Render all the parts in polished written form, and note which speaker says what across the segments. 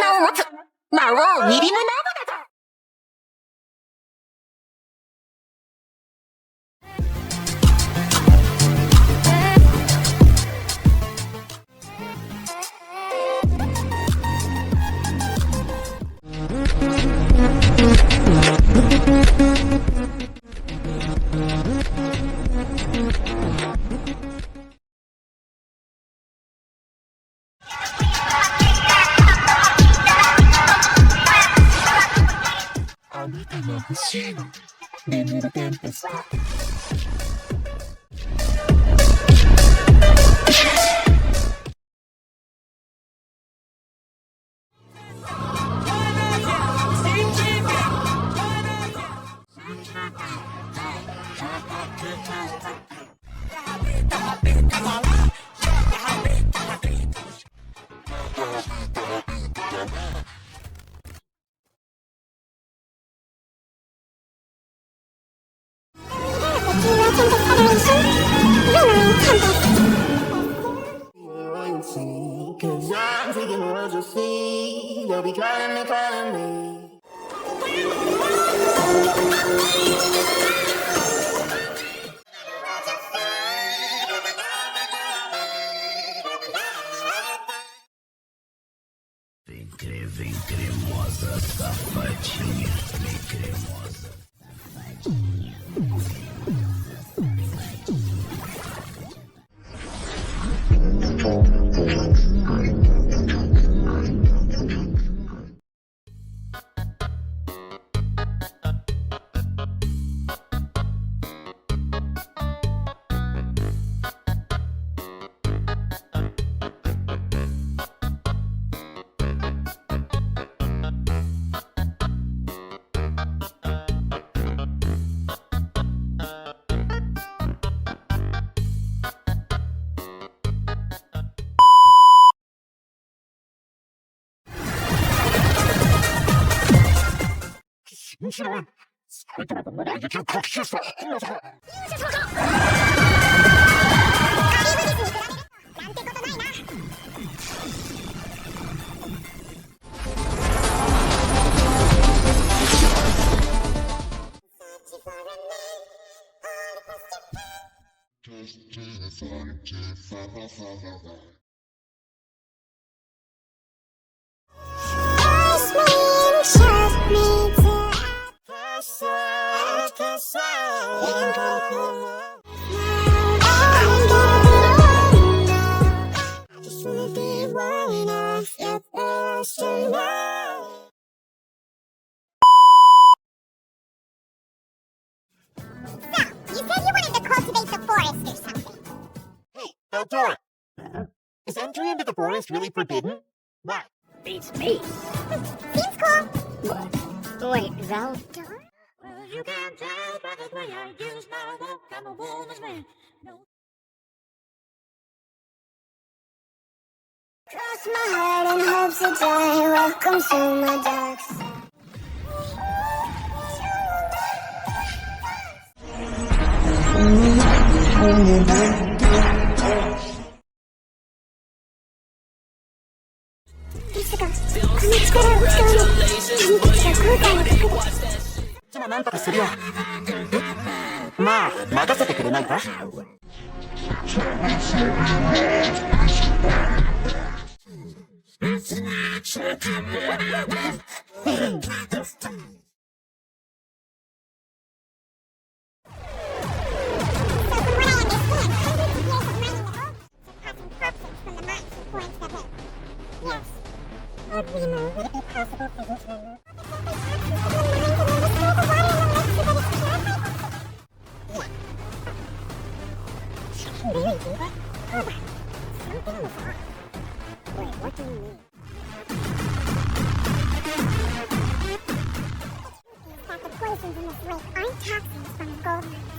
Speaker 1: 名を持つ魔王ミリムナーバだぞ。あなたが欲しいの、リムルテンペスト。Cause I'm taking the world you'll see. They'll be calling me, calling me. Vem cremosa, safadinha. Vem cremosa, safadinha. 신실한 살더라도 뭐라도 좀 거치셨어. Don't do it! Is entry into the forest really forbidden? Why?
Speaker 2: Beats me. Seems cool. What? Wait, is that outdoor?
Speaker 3: Well, you can tell by the way I use my walk. I'm a woman's man. No.
Speaker 2: Cross my heart and hopes to die. Welcome to my dark side.
Speaker 1: Cuma なんとかするよ。まあ、任せてくれないか
Speaker 2: Would we know would it be possible for this one? Really do that? Hold on. Something was wrong. Wait, what do you mean? Is that the poisons in this lake aren't toxins from the gold mines.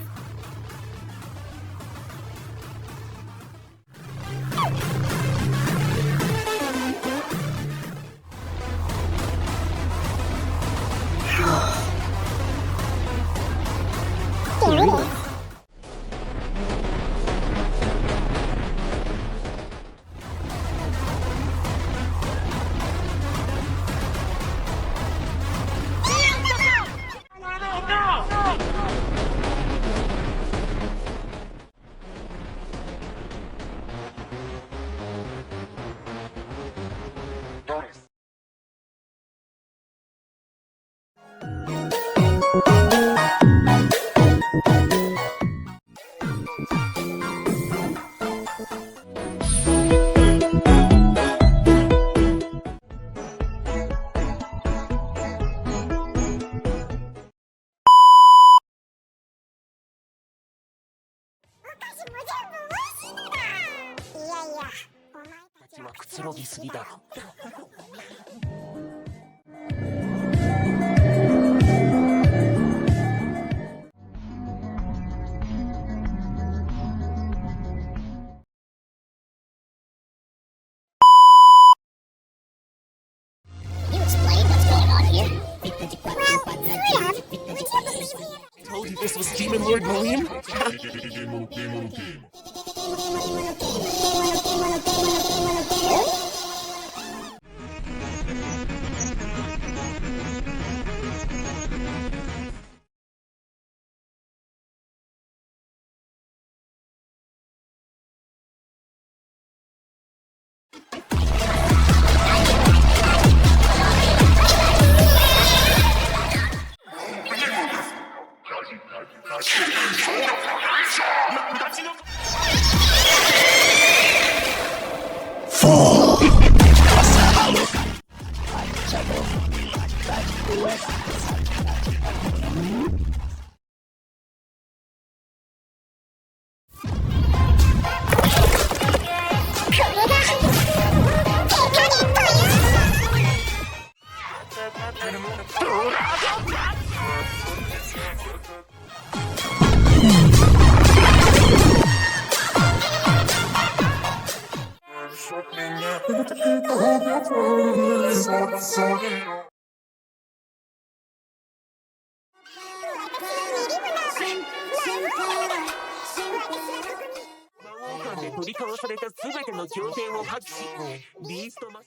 Speaker 2: There it is.
Speaker 1: 広ぎすぎだろ。Told you this was Demon Lord Milim?取り交わされた全ての経典を破棄し、ビーストマス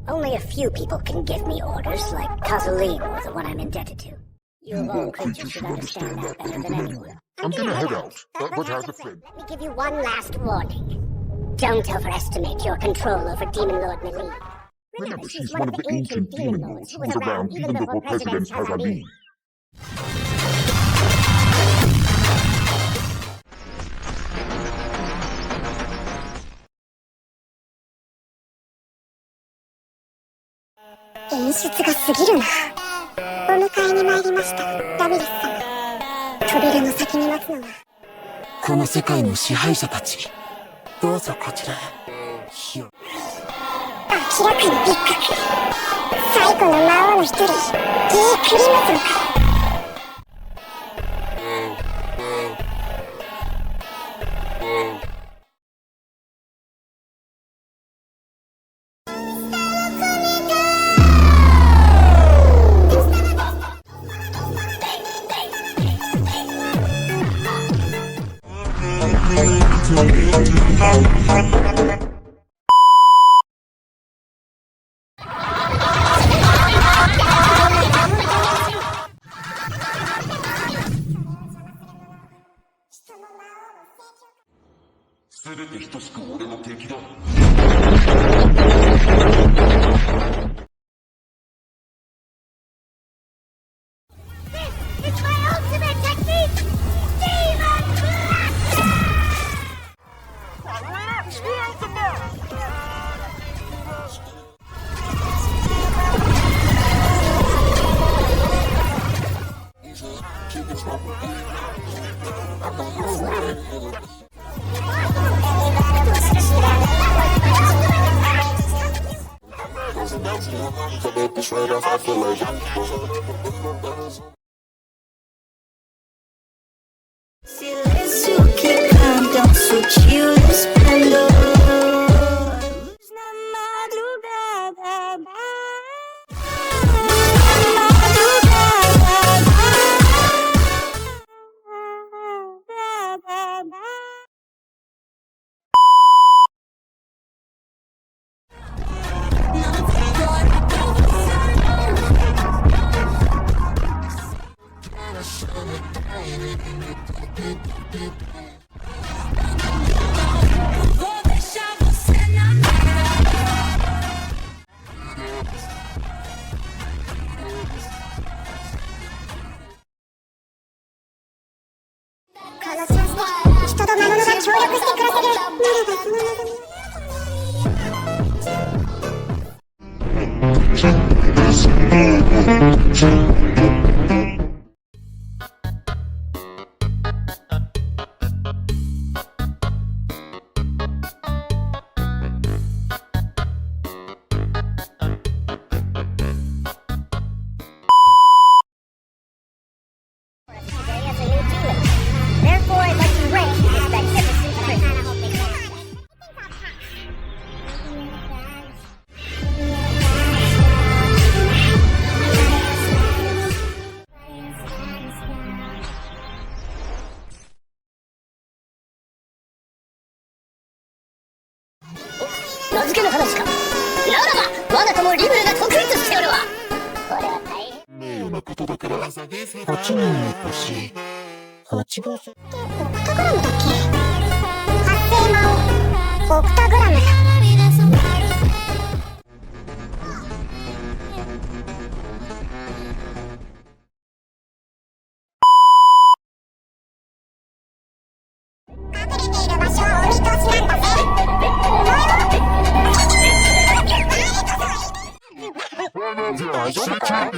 Speaker 2: Only a few people can give me orders, like Kazulim or the one I'm indebted to. You of all creatures should understand that better than anyone.
Speaker 4: I'm gonna head out, but as a friend.
Speaker 2: Let me give you one last warning. Don't overestimate your control over Demon Lord Milim.
Speaker 4: Remember, she's one of the ancient demon lords who was around even before President Hazamin.
Speaker 2: 演出が過ぎるな。お迎えに参りました、ラミレス様。扉の先に待つのは
Speaker 1: この世界の支配者たち、どうぞこちらへ。火を
Speaker 2: 明らかに別格。最古の魔王の一人、ギー・クリムゾンか。
Speaker 4: 全て等しく俺の敵だ。
Speaker 3: It's my ultimate technique! Demon Blast! Unleash the ultimate! Silêncio que canta um sutil esplendor. Luz na madrugada, vou deixar você na Therefore, I'd like to rank this magnificent prison.名付けの話か。ならば、我が友リムルが得意としておるわ。これは大変。
Speaker 4: 名誉なことだから。
Speaker 1: 8人の星8号線
Speaker 2: オクタグラムだっけ？発生魔王オクタグラムだ。隠れている場所はお見通しなんだぜ。
Speaker 1: 大丈夫か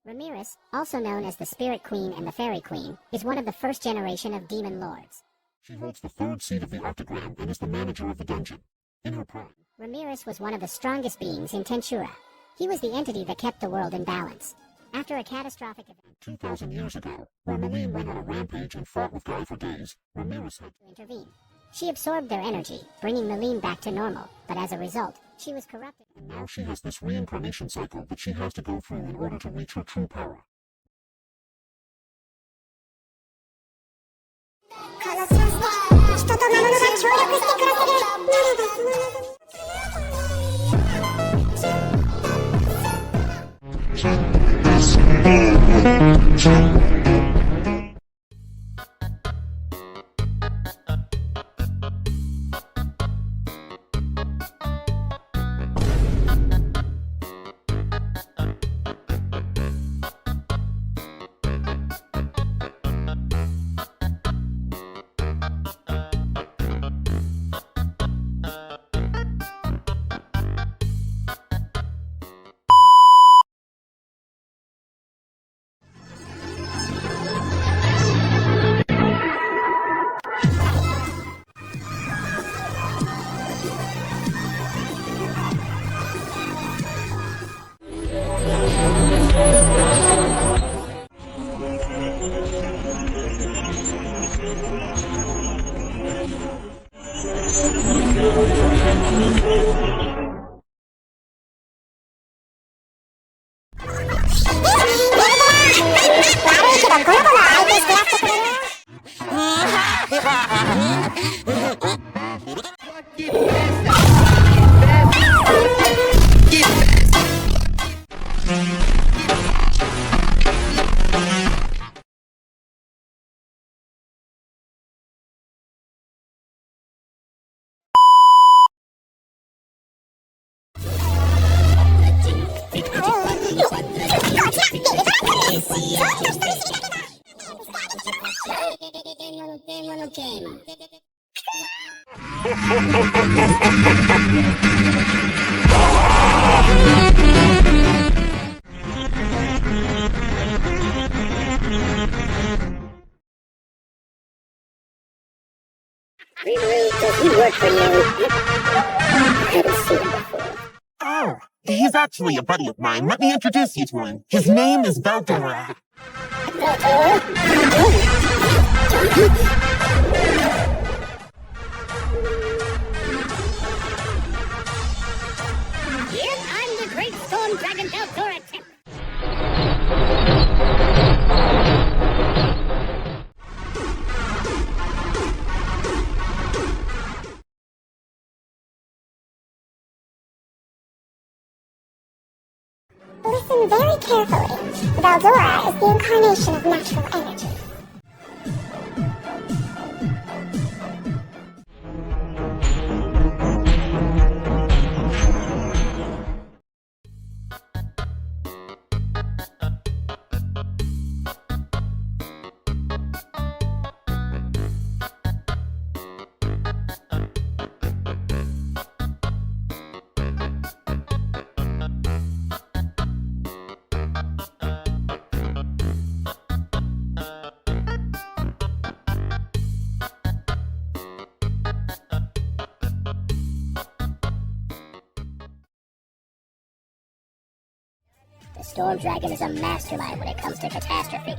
Speaker 2: Ramirez, also known as the Spirit Queen and the Fairy Queen, is one of the first generation of demon lords.
Speaker 4: She holds the third seat of the octagram and is the manager of the dungeon. In her prime,
Speaker 2: Ramirez was one of the strongest beings in Tensura. He was the entity that kept the world in balance. After a catastrophic event
Speaker 4: 2,000 years ago, when Milim went on a rampage and fought with Guy for days, Ramirez had
Speaker 2: to intervene. She absorbed their energy, bringing Milim back to normal, but as a result, she was corrupted.
Speaker 4: and now she has this reincarnation cycle that she has to go through in order to reach her true power.
Speaker 2: このチャンスで人と魔物が協力してくれてる。Rimuru, does he work for you? I haven't seen him before.
Speaker 1: Oh, he's actually a buddy of mine. Let me introduce you to him. His name is Beltora.
Speaker 3: Yep, I'm the great storm dragon Tensura Tempest.
Speaker 5: Listen very carefully. Veldora is the incarnation of natural energy.
Speaker 2: The storm dragon is a mastermind when it comes to catastrophe.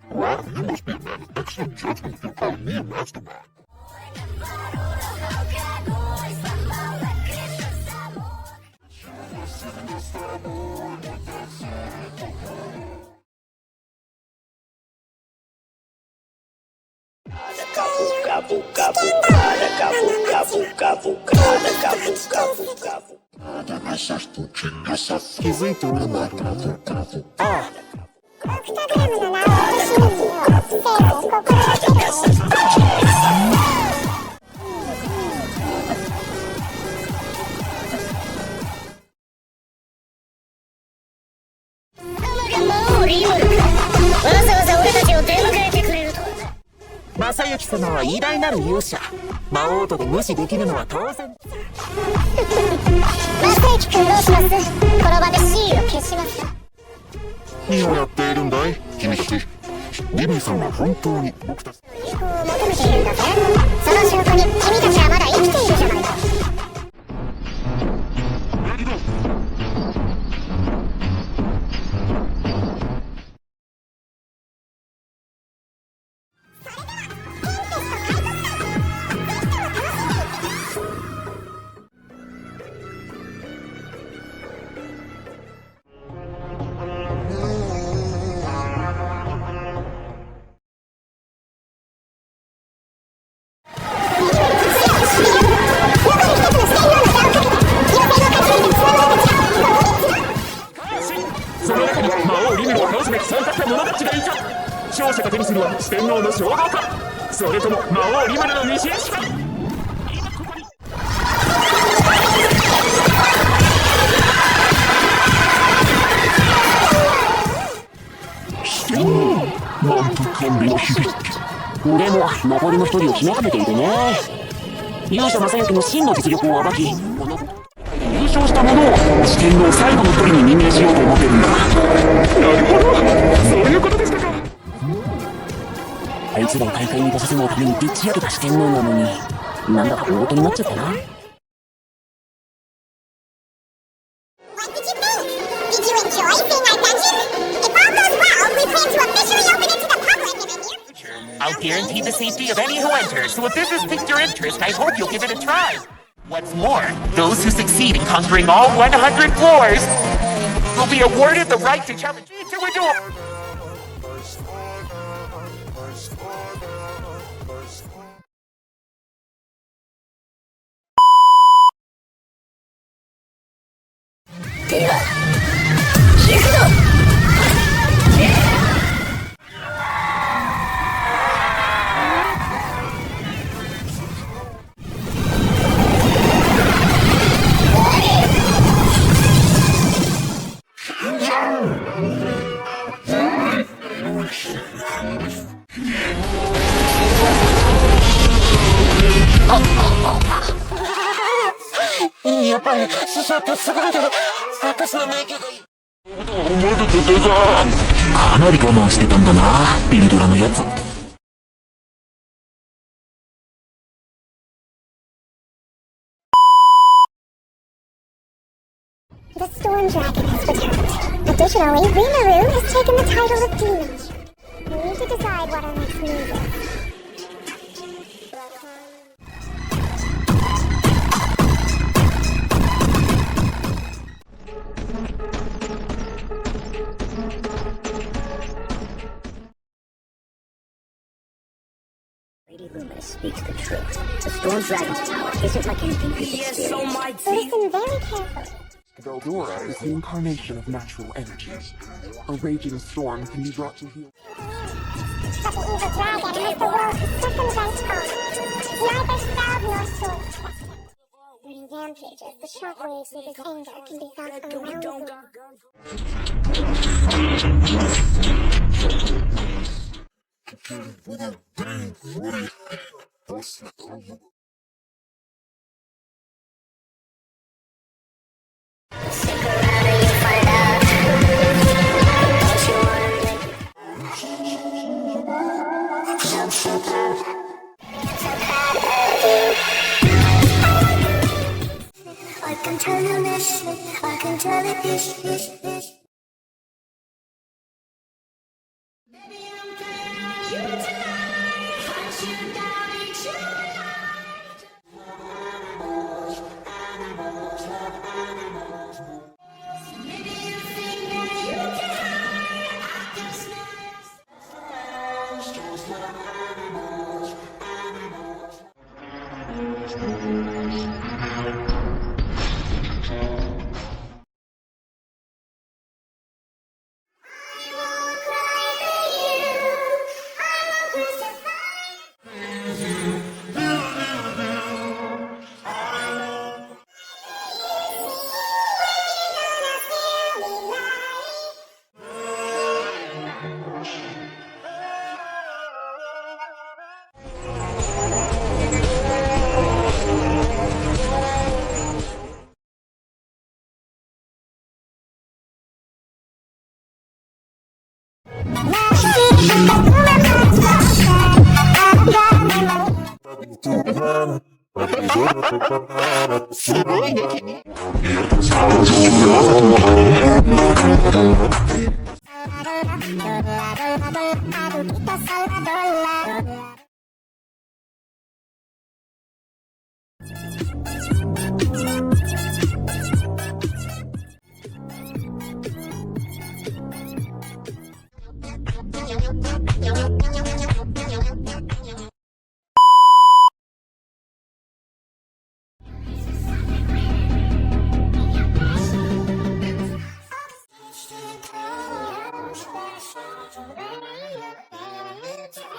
Speaker 4: Well, you must be a man of excellent judgment if you call me a mastermind.
Speaker 1: Ah,
Speaker 5: ピクトグラムの名を落としますよ。せいぜいここに来てくれ。
Speaker 3: もうリムルか。わざわざ俺たちを出迎えてくれるとはな。
Speaker 1: 正幸様は偉大なる勇者。魔王とで無視できるのは当然。
Speaker 3: 正幸君どうします？この場でシールを消しますか？
Speaker 4: 何をやっているんだい君たち。リミさんは本当に僕たち
Speaker 5: こう求めているんだぜ。その証拠に君たちはまだ生きているじゃないか。
Speaker 1: その中に魔王リムルを倒すべき参加した者たちがいた。勝者が手にするは四天王の称号か、それとも魔王リムルの道しか。
Speaker 4: 四天王なんと甘美な響き。
Speaker 1: でも残りの一人を決めかけているね。勇者正幸の真の実力を暴き、優勝した者を四天王最後の一人に任命しようと思ってるんだ。なるほど、そういうことでしたか。あいつらを大会に出させないためにでっち上げた四天王なのに、なんだか大事になっちゃったな。
Speaker 5: What did you think? Did you enjoy seeing our dungeon? If all goes well, we plan to officially open it to the public in the near future.
Speaker 1: I'll guarantee the safety of any who enter, so if this has piqued your interest, I hope you'll give it a try. What's more, those who succeed in conquering all 100 floors will be awarded the right to challenge me to a duel. 師匠ってすごいけど、私の免許がいい。思えててか。かなり我慢してたんだな、ビルドラのやつ。
Speaker 5: The Storm Dragon has returned. Additionally, Rimuru has taken the title of Demon. We need to decide what our next move is.
Speaker 2: Lady Luminous speaks the truth. The Storm Dragon's power isn't like anything you've experienced.
Speaker 5: Listen very carefully.
Speaker 1: Veldora is the incarnation of natural energy. A raging storm can be brought to heal.
Speaker 5: But the evil dragon has the world's circumvent all. Neither spell nor sword trust him. When he rampages, the shockwaves of his anger can be felt around the world.
Speaker 3: Stick around and you'll find out. Don't you wanna make it? I'm so proud of you. I can tell you this, I can tell it this. Baby, I'm playing on you tonight. Hunt you down each night. Maybe you think that you can hide. I can smell I won't cry for you. I won't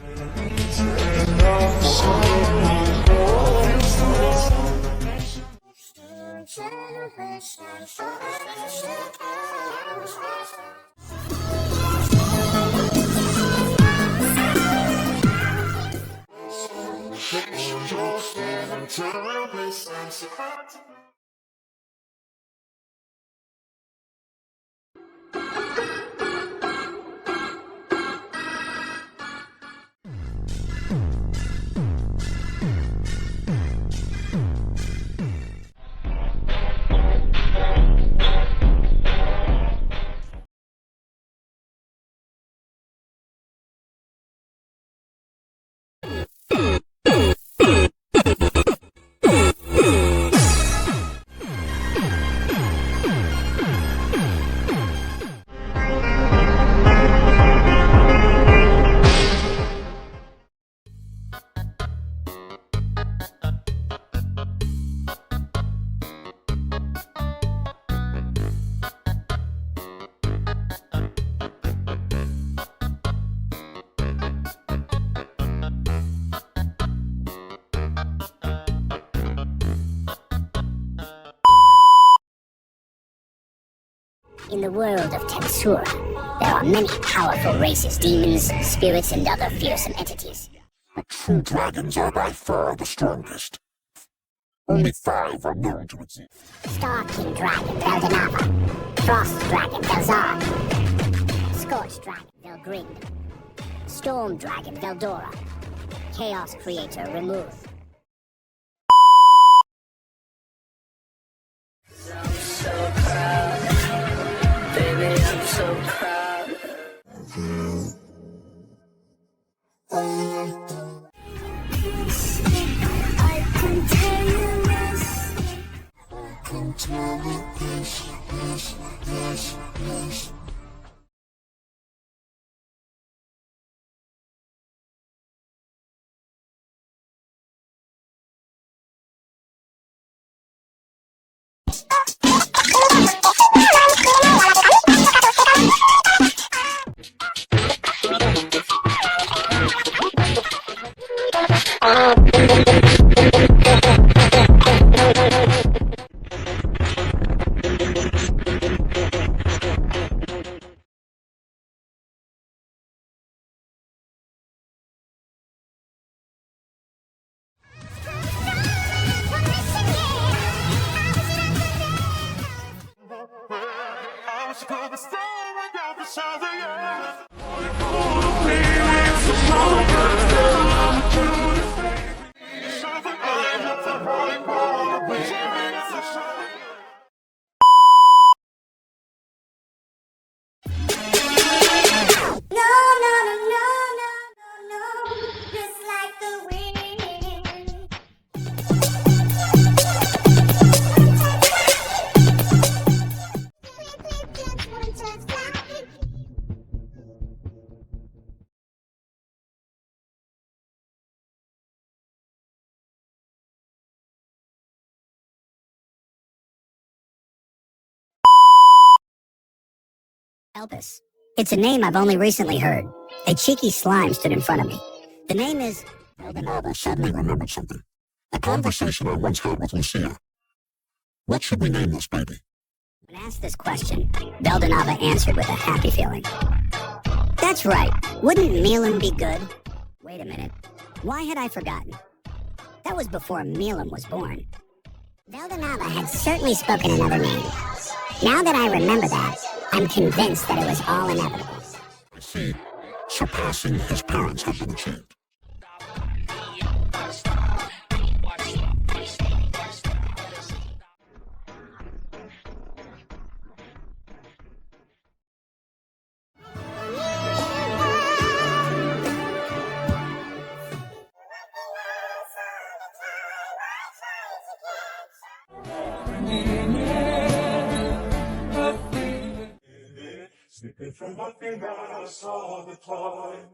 Speaker 3: crucify.
Speaker 2: In the world of tensura, there are many powerful races, demons, spirits, and other fearsome entities.
Speaker 4: But true dragons are by far the strongest. Only 5 are known to exist.
Speaker 2: Star King Dragon Veldanava, Frost Dragon Velzard, Scorch Dragon Velgrind, Storm Dragon Veldora, Chaos Creator Rimuru.
Speaker 3: I'm so proud, baby, I'm so proud. I can tell you this. I can tell you this.
Speaker 2: Elpis. It's a name I've only recently heard. A cheeky slime stood in front of me. The name is...
Speaker 4: Veldanava suddenly remembered something. A conversation I once had with Lucia. What should we name this baby?
Speaker 2: When asked this question, Veldanava answered with a happy feeling. That's right. Wouldn't Milim be good? Wait a minute. Why had I forgotten? That was before Milim was born.
Speaker 5: Veldanava had certainly spoken another name. Now that I remember that, I'm convinced that it was all inevitable.
Speaker 4: I see. Surpassing his parents had been achieved.
Speaker 6: Slipping from my fingers all the time.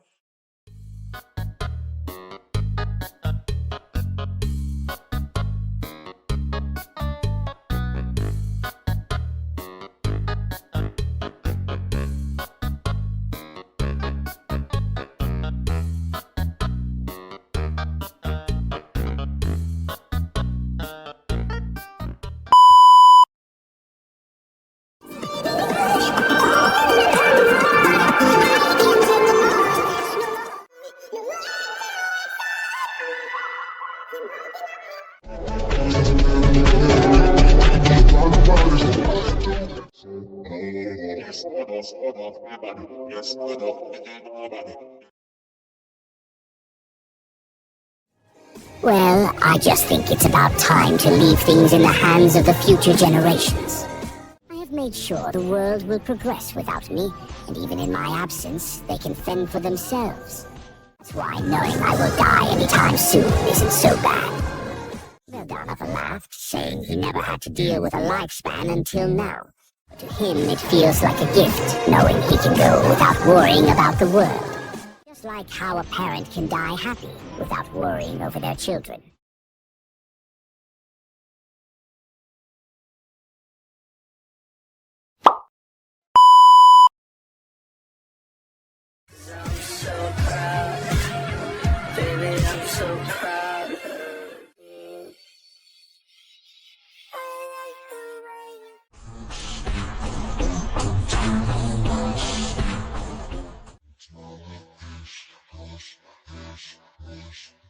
Speaker 2: Well, I just think it's about time to leave things in the hands of the future generations. I have made sure the world will progress without me, and even in my absence, they can fend for themselves. That's why knowing I will die anytime soon isn't so bad. Veldanava laughed, saying he never had to deal with a lifespan until now. But to him, it feels like a gift, knowing he can go without worrying about the world. Just like how a parent can die happy without worrying over their children.
Speaker 3: I'm so proud, baby, I'm so proud. I like the way you
Speaker 4: push.